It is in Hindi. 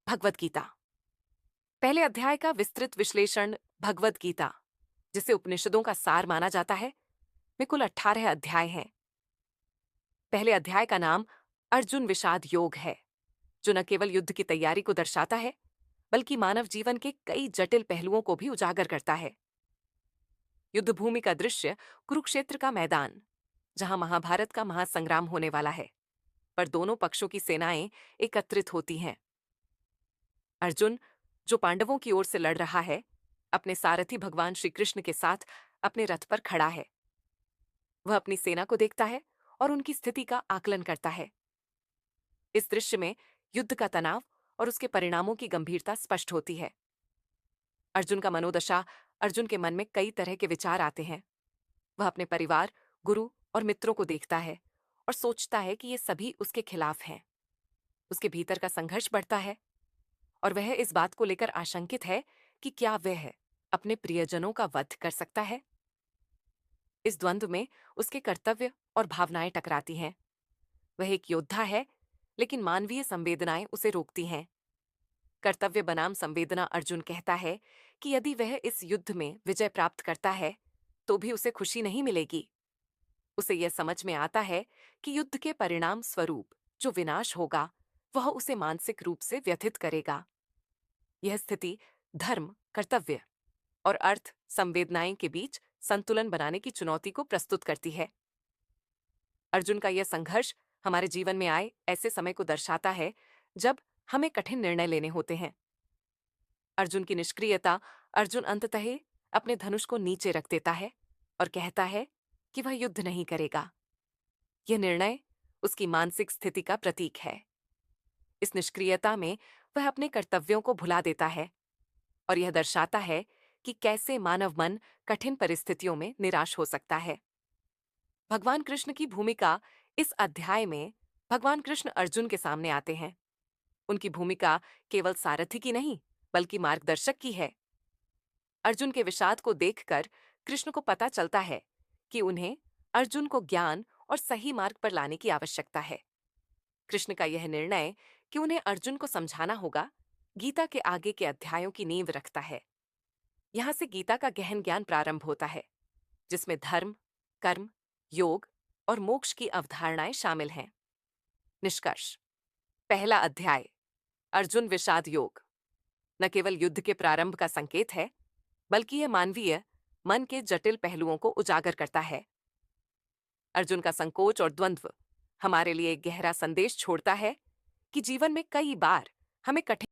भगवद गीता। पहले अध्याय का विस्तृत विश्लेषण भगवद गीता, जिसे उपनिषदों का सार माना जाता है, में कुल 18 अध्याय हैं। पहले अध्याय का नाम अर्जुन विषाद योग है, जो न केवल युद्ध की तैयारी को दर्शाता है, बल्कि मानव जीवन के कई जटिल पहलुओं को भी उजागर करता है। युद्ध भूमि का दृश्य कुरुक्षेत्र का मैदान, जहां महाभारत का महासंग्राम होने वाला है, पर दोनों पक्षों की सेनाएं एकत्रित होती हैं। अर्जुन, जो पांडवों की ओर से लड़ रहा है, अपने सारथी भगवान श्री कृष्ण के साथ अपने रथ पर खड़ा है। वह अपनी सेना को देखता है और उनकी स्थिति का आकलन करता है। इस दृश्य में युद्ध का तनाव और उसके परिणामों की गंभीरता स्पष्ट होती है। अर्जुन का मनोदशा, अर्जुन के मन में कई तरह के विचार आते हैं। वह अपने परिवार, गुरु और मित्रों को देखता है और सोचता है कि ये सभी उसके खिलाफ हैं। उसके भीतर का संघर्ष बढ़ता है और वह इस बात को लेकर आशंकित है कि क्या वह अपने प्रियजनों का वध कर सकता है। इस द्वंद्व में उसके कर्तव्य और भावनाएं टकराती हैं। वह एक योद्धा है, लेकिन मानवीय संवेदनाएं उसे रोकती हैं। कर्तव्य बनाम संवेदना अर्जुन कहता है कि यदि वह इस युद्ध में विजय प्राप्त करता है, तो भी उसे खुशी नहीं मिलेगी। उसे यह समझ में आता है कि युद्ध के परिणाम स्वरूप जो विनाश होगा, वह उसे मानसिक रूप से व्यथित करेगा। यह स्थिति धर्म, कर्तव्य और अर्थ संवेदनाएं के बीच संतुलन बनाने की चुनौती को प्रस्तुत करती है। अर्जुन का यह संघर्ष हमारे जीवन में आए ऐसे समय को दर्शाता है जब हमें कठिन निर्णय लेने होते हैं। अर्जुन की निष्क्रियता, अर्जुन अंततः अपने धनुष को नीचे रख देता है और कहता है कि वह युद्ध नहीं करेगा। यह निर्णय उसकी मानसिक स्थिति का प्रतीक है। इस निष्क्रियता में वह अपने कर्तव्यों को भुला देता है और यह दर्शाता है कि कैसे मानव मन कठिन परिस्थितियों में निराश हो सकता है। भगवान कृष्ण की भूमिका इस अध्याय में भगवान कृष्ण अर्जुन के सामने आते हैं। उनकी भूमिका केवल सारथी की नहीं, बल्कि मार्गदर्शक की है। अर्जुन के विषाद को देखकर कृष्ण को पता चलता है कि उन्हें अर्जुन को ज्ञान और सही मार्ग पर लाने की आवश्यकता है। कृष्ण का यह निर्णय कि उन्हें अर्जुन को समझाना होगा, गीता के आगे के अध्यायों की नींव रखता है। यहां से गीता का गहन ज्ञान प्रारंभ होता है, जिसमें धर्म, कर्म, योग और मोक्ष की अवधारणाएं शामिल हैं। निष्कर्ष: पहला अध्याय अर्जुन विषाद योग न केवल युद्ध के प्रारंभ का संकेत है, बल्कि यह मानवीय मन के जटिल पहलुओं को उजागर करता है। अर्जुन का संकोच और द्वंद्व हमारे लिए एक गहरा संदेश छोड़ता है कि जीवन में कई बार हमें कठिन